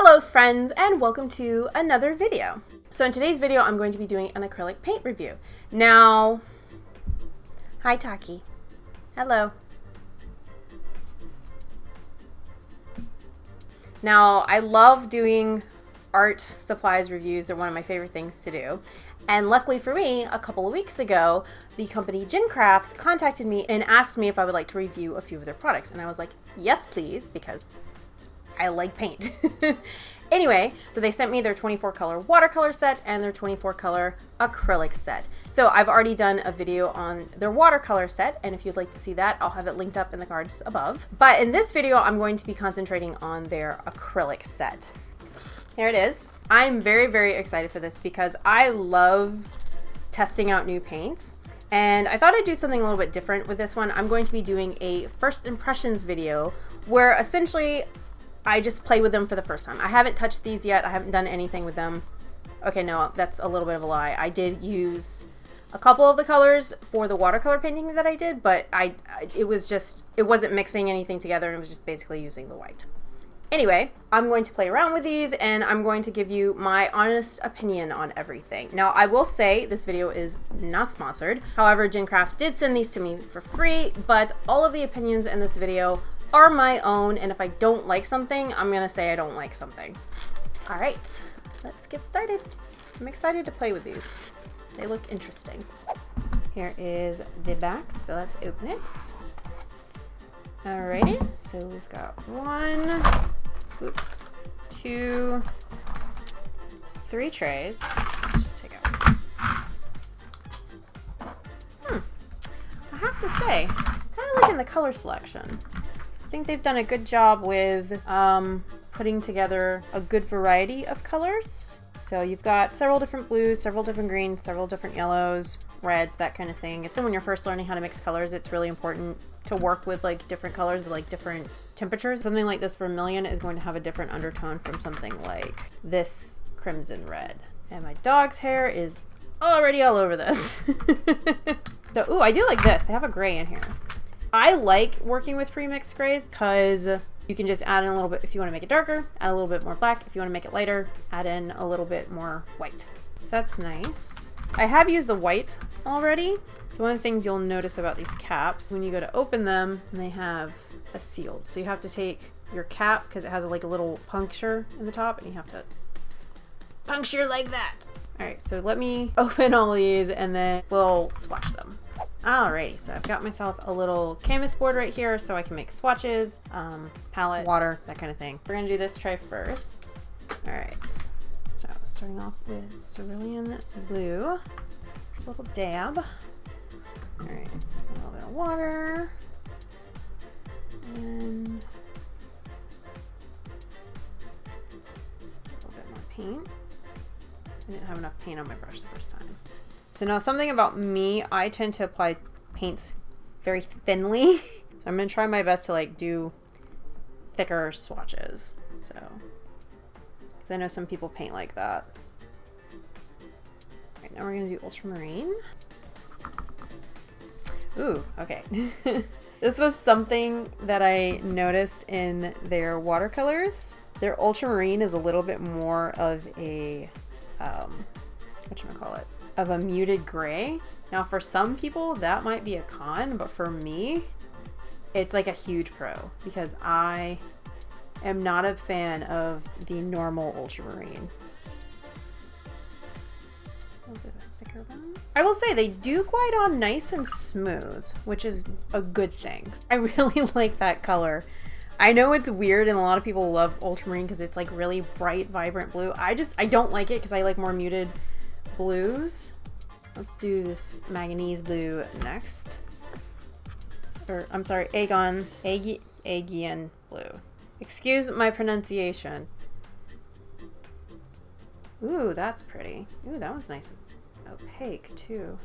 Hello friends, and welcome to another video. So in today's video I'm going to be doing an acrylic paint review. Now, hi Taki. Hello. Now I love doing art supplies reviews. They're one of my favorite things to do. And luckily for me, a couple of weeks ago, the company GenCrafts contacted me and asked me if I would like to review a few of their products. And I was like, yes please, because I like paint. Anyway, so they sent me their 24 color watercolor set and their 24 color acrylic set. So I've already done a video on their watercolor set, and if you'd like to see that, I'll have it linked up in the cards above. But in this video, I'm going to be concentrating on their acrylic set. Here it is. I'm very, very excited for this because I love testing out new paints. And I thought I'd do something a little bit different with this one. I'm going to be doing a first impressions video where essentially I just play with them for the first time. I haven't touched these yet. I haven't done anything with them. Okay, no, that's a little bit of a lie. I did use a couple of the colors for the watercolor painting that I did, but it wasn't mixing anything together, and it was just basically using the white. Anyway, I'm going to play around with these and I'm going to give you my honest opinion on everything. Now, I will say this video is not sponsored. However, GenCraft did send these to me for free, but all of the opinions in this video are my own, and if I don't like something, I'm gonna say I don't like something. All right, let's get started. I'm excited to play with these. They look interesting. Here is the back, so let's open it. Alrighty, so we've got 1, 2, 3 trays. Let's just take out. I have to say, kind of liking the color selection. I think they've done a good job with putting together a good variety of colors. So you've got several different blues, several different greens, several different yellows, reds, that kind of thing. It's when you're first learning how to mix colors, it's really important to work with like different colors with like different temperatures. Something like this vermilion is going to have a different undertone from something like this crimson red. And my dog's hair is already all over this. So, ooh, I do like this. They have a gray in here. I like working with pre-mixed grays because you can just add in a little bit if you want to make it darker, add a little bit more black. If you want to make it lighter, add in a little bit more white. So that's nice. I have used the white already. So one of the things you'll notice about these caps, when you go to open them, they have a seal. So you have to take your cap, because it has like a little puncture in the top, and you have to puncture like that. All right, so let me open all these and then we'll swatch them. Alrighty, so I've got myself a little canvas board right here so I can make swatches, palette, water, that kind of thing. We're gonna do this tray first. Alright, so starting off with cerulean blue. A little dab. Alright, a little bit of water. And a little bit more paint. I didn't have enough paint on my brush the first time. So now something about me, I tend to apply paints very thinly. So I'm gonna try my best to like do thicker swatches. So, because I know some people paint like that. All right, now we're gonna do ultramarine. Ooh, okay. This was something that I noticed in their watercolors. Their ultramarine is a little bit more of a, whatchamacallit? Of a muted gray. Now for some people that might be a con, but for me it's like a huge pro because I am not a fan of the normal ultramarine. A little bit of a thicker one. I will say they do glide on nice and smooth, which is a good thing. I really like that color. I know it's weird and a lot of people love ultramarine because it's like really bright, vibrant blue. I don't like it because I like more muted blues. Let's do this manganese blue next. Or, I'm sorry, Aegean blue. Excuse my pronunciation. Ooh, that's pretty. Ooh, that one's nice and opaque too.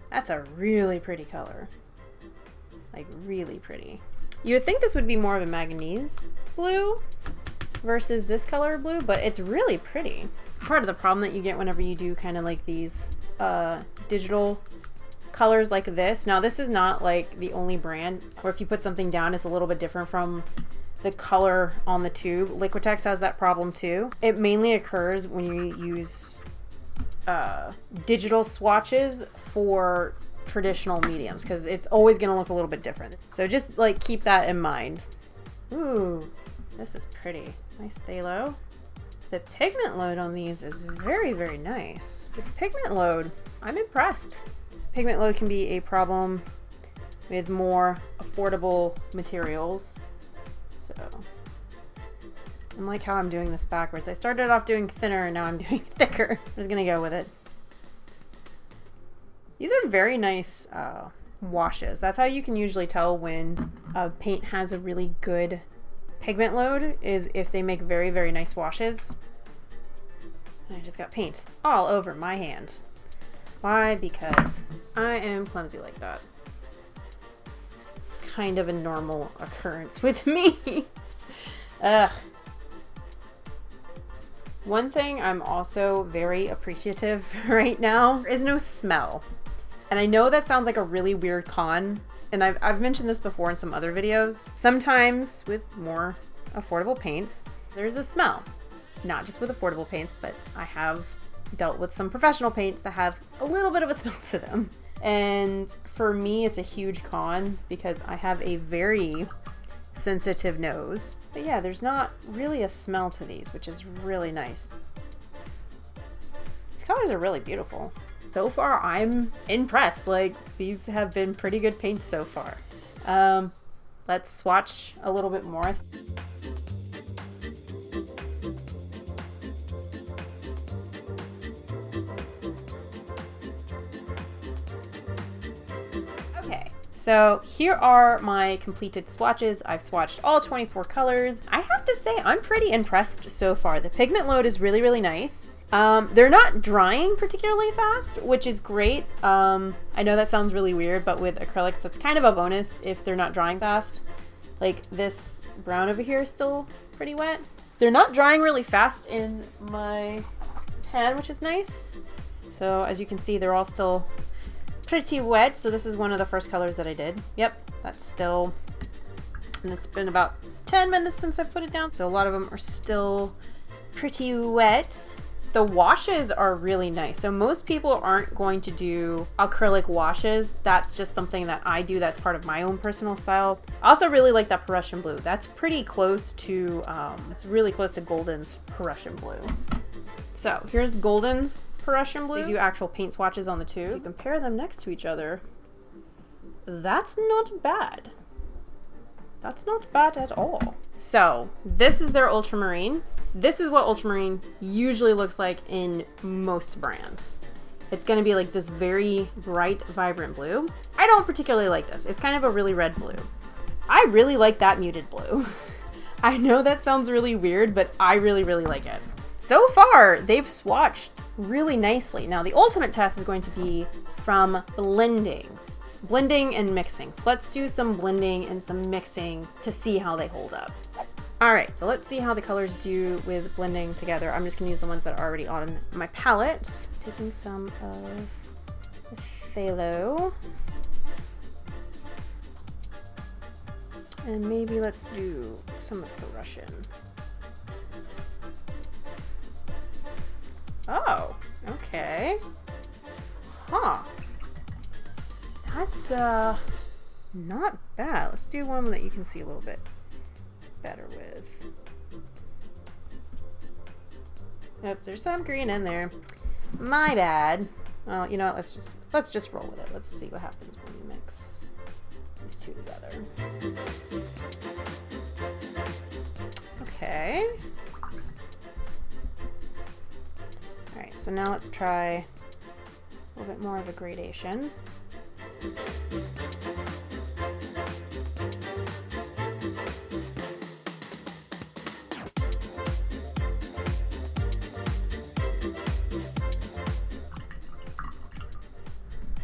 That's a really pretty color. Like really pretty. You would think this would be more of a manganese blue versus this color blue, but it's really pretty. Part of the problem that you get whenever you do kind of like these digital colors like this. Now this is not like the only brand where if you put something down it's a little bit different from the color on the tube. Liquitex has that problem too. It mainly occurs when you use digital swatches for traditional mediums, because it's always going to look a little bit different. So just like keep that in mind. Ooh, this is pretty. Nice phthalo. The pigment load on these is very, very nice. The pigment load, I'm impressed. Pigment load can be a problem with more affordable materials. So I'm like how I'm doing this backwards. I started off doing thinner and now I'm doing thicker. I'm just gonna go with it. These are very nice washes. That's how you can usually tell when a paint has a really good pigment load, is if they make very, very nice washes. And I just got paint all over my hand. Why? Because I am clumsy like that. Kind of a normal occurrence with me. Ugh. One thing I'm also very appreciative right now is no smell. And I know that sounds like a really weird con, and I've mentioned this before in some other videos. Sometimes with more affordable paints, there's a smell. Not just with affordable paints, but I have dealt with some professional paints that have a little bit of a smell to them. And for me, it's a huge con because I have a very sensitive nose. But yeah, there's not really a smell to these, which is really nice. These colors are really beautiful. So far, I'm impressed. Like, these have been pretty good paints so far. Let's swatch a little bit more. Okay, so here are my completed swatches. I've swatched all 24 colors. I have to say, I'm pretty impressed so far. The pigment load is really, really nice. They're not drying particularly fast, which is great. I know that sounds really weird, but with acrylics, that's kind of a bonus if they're not drying fast. Like this brown over here is still pretty wet. They're not drying really fast in my pan, which is nice. So as you can see, they're all still pretty wet. So this is one of the first colors that I did. Yep, that's still, and it's been about 10 minutes since I put it down. So a lot of them are still pretty wet. The washes are really nice. So most people aren't going to do acrylic washes. That's just something that I do. That's part of my own personal style. I also really like that Prussian blue. That's pretty close to, it's really close to Golden's Prussian blue. So here's Golden's Prussian blue. They do actual paint swatches on the two. If you compare them next to each other, that's not bad. That's not bad at all. So this is their ultramarine. This is what ultramarine usually looks like in most brands. It's gonna be like this very bright, vibrant blue. I don't particularly like this. It's kind of a really red blue. I really like that muted blue. I know that sounds really weird, but I really, really like it. So far, they've swatched really nicely. Now the ultimate test is going to be from blendings. Blending and mixing. So let's do some blending and some mixing to see how they hold up. All right, so let's see how the colors do with blending together. I'm just gonna use the ones that are already on my palette. Taking some of the phthalo. And maybe let's do some of the Russian. Oh, okay. Huh. That's not bad. Let's do one that you can see a little bit better with. Yep, there's some green in there. My bad. Well, you know what, let's just roll with it. Let's see what happens when you mix these two together. Okay. Alright, so now let's try a little bit more of a gradation.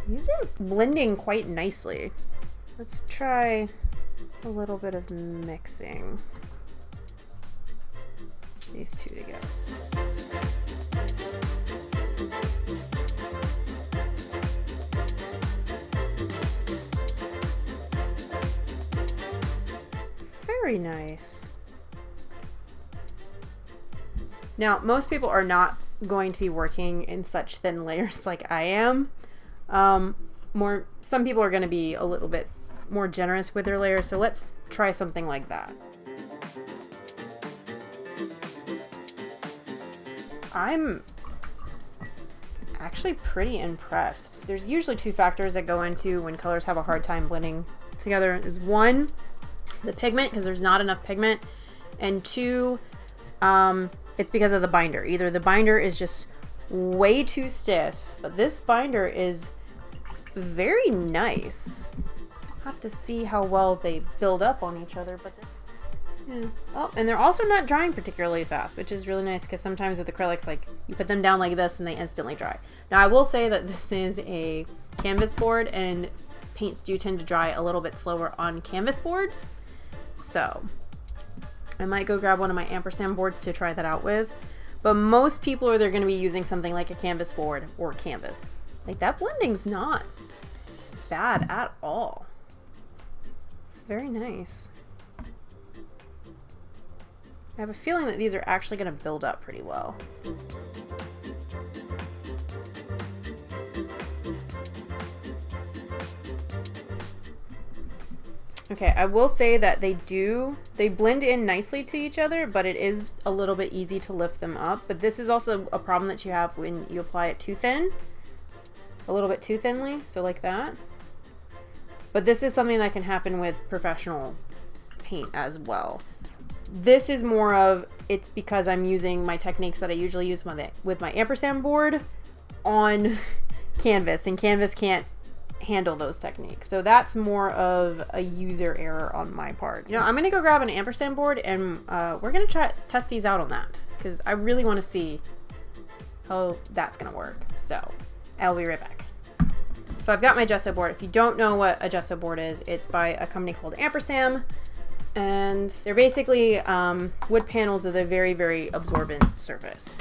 These are blending quite nicely. Let's try a little bit of mixing these two together. Very nice. Now, most people are not going to be working in such thin layers like I am. Some people are going to be a little bit more generous with their layers, so let's try something like that. I'm actually pretty impressed. There's usually two factors that go into when colors have a hard time blending together. Is one, the pigment, because there's not enough pigment, and two, it's because of the binder. Either the binder is just way too stiff, but this binder is very nice. Have to see how well they build up on each other, but yeah. Oh, and they're also not drying particularly fast, which is really nice, because sometimes with acrylics, like, you put them down like this and they instantly dry. Now, I will say that this is a canvas board, and paints do tend to dry a little bit slower on canvas boards, so I might go grab one of my ampersand boards to try that out with. But most people are going to be using something like a canvas board or canvas. Like, that blending's not bad at all. It's very nice. I have a feeling that these are actually going to build up pretty well. Okay, I will say that they blend in nicely to each other, but it is a little bit easy to lift them up. But this is also a problem that you have when you apply it too thin, a little bit too thinly, so like that. But this is something that can happen with professional paint as well. This is more of, it's because I'm using my techniques that I usually use with my ampersand board on canvas, and canvas can't handle those techniques. So that's more of a user error on my part. You know, I'm gonna go grab an ampersand board, and we're gonna test these out on that, because I really want to see how that's gonna work. So I'll be right back. So I've got my gesso board. If you don't know what a gesso board is, it's by a company called Ampersand, and they're basically wood panels with a very, very absorbent surface.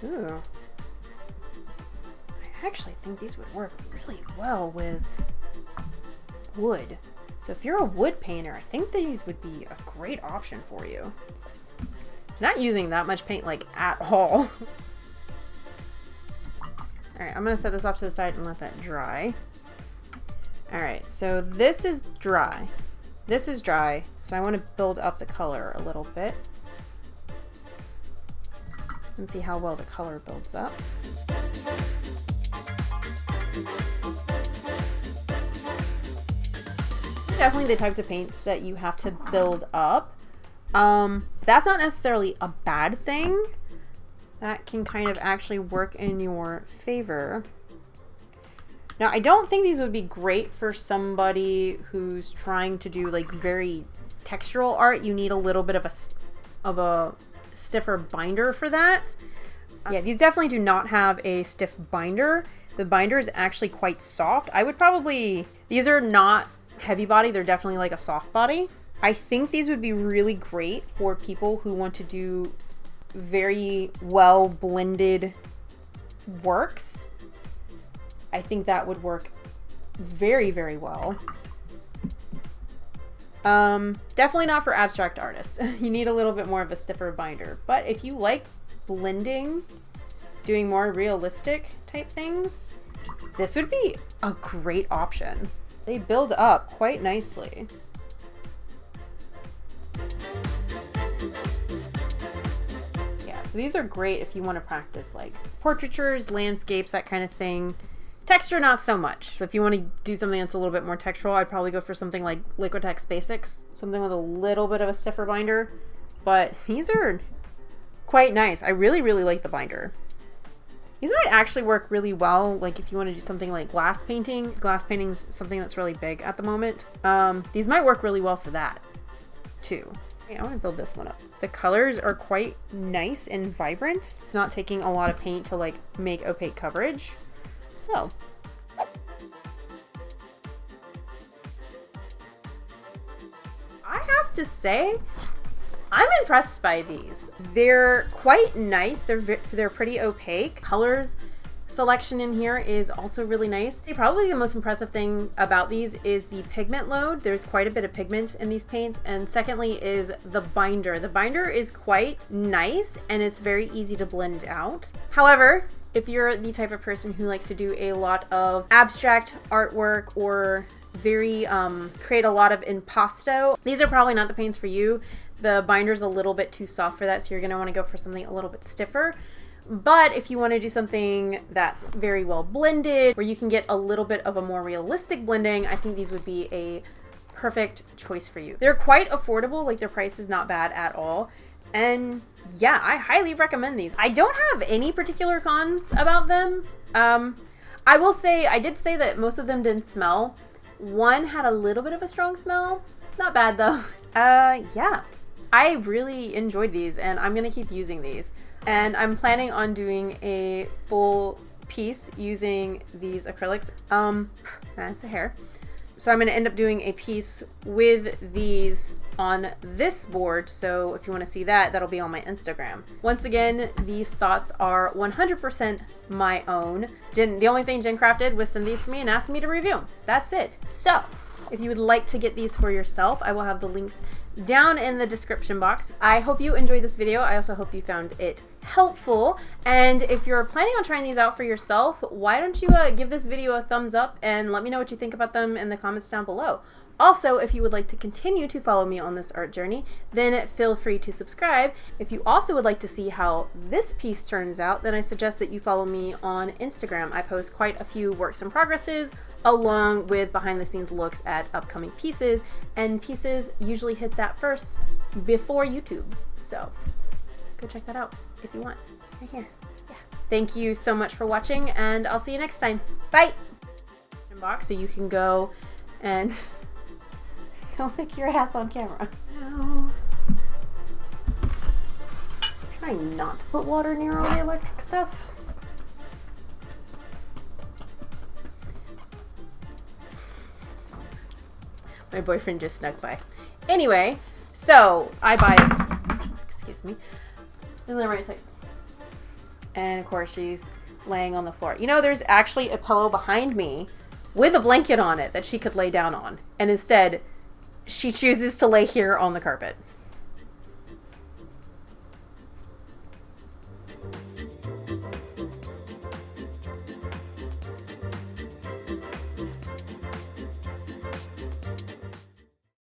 Ooh. I actually think these would work really well with wood. So if you're a wood painter, I think these would be a great option for you. Not using that much paint, like, at all. Alright, I'm gonna set this off to the side and let that dry. Alright, so this is dry. This is dry, so I want to build up the color a little bit and see how well the color builds up. Definitely the types of paints that you have to build up. That's not necessarily a bad thing. That can kind of actually work in your favor. Now, I don't think these would be great for somebody who's trying to do like very textural art. You need a little bit of a stiffer binder for that. Yeah, these definitely do not have a stiff binder. The binder is actually quite soft. I would probably, these are not heavy body, they're definitely like a soft body. I think these would be really great for people who want to do very well blended works. I think that would work very, very well. Definitely not for abstract artists. You need a little bit more of a stiffer binder. But if you like blending, doing more realistic type things, this would be a great option. They build up quite nicely. Yeah, so these are great if you want to practice like portraitures, landscapes, that kind of thing. Texture, not so much. So if you want to do something that's a little bit more textural, I'd probably go for something like Liquitex Basics, something with a little bit of a stiffer binder. But these are quite nice. I really, really like the binder. These might actually work really well, like if you want to do something like glass painting. Glass painting's something that's really big at the moment. These might work really well for that, too. Okay, I want to build this one up. The colors are quite nice and vibrant. It's not taking a lot of paint to like make opaque coverage. So I have to say, I'm impressed by these. They're quite nice. They're pretty opaque. Colors selection in here is also really nice. Probably the most impressive thing about these is the pigment load. There's quite a bit of pigment in these paints. And secondly is the binder. The binder is quite nice and it's very easy to blend out. However, if you're the type of person who likes to do a lot of abstract artwork or very create a lot of impasto, these are probably not the paints for you. The binder's a little bit too soft for that, so you're going to want to go for something a little bit stiffer. But if you want to do something that's very well blended, where you can get a little bit of a more realistic blending, I think these would be a perfect choice for you. They're quite affordable, like their price is not bad at all. And yeah, I highly recommend these. I don't have any particular cons about them. I will say, I did say that most of them didn't smell. One had a little bit of a strong smell. Not bad though. Yeah. I really enjoyed these and I'm gonna keep using these. And I'm planning on doing a full piece using these acrylics. That's a hair. So I'm gonna end up doing a piece with these on this board. So if you wanna see that, that'll be on my Instagram. Once again, these thoughts are 100% my own. The only thing GenCraft did was send these to me and asked me to review them. That's it. So if you would like to get these for yourself, I will have the links down in the description box. I hope you enjoyed this video. I also hope you found it helpful. And if you're planning on trying these out for yourself, why don't you give this video a thumbs up and let me know what you think about them in the comments down below. Also, if you would like to continue to follow me on this art journey, then feel free to subscribe. If you also would like to see how this piece turns out, then I suggest that you follow me on Instagram. I post quite a few works in progresses along with behind the scenes looks at upcoming pieces, and pieces usually hit that first before YouTube. So go check that out if you want, right here. Yeah. Thank you so much for watching and I'll see you next time. Bye. Box so you can go and don't lick your ass on camera. No. Try not to put water near all the electric stuff. My boyfriend just snuck by. Anyway, so I buy, excuse me, and of course she's laying on the floor. You know, there's actually a pillow behind me with a blanket on it that she could lay down on, and instead she chooses to lay here on the carpet.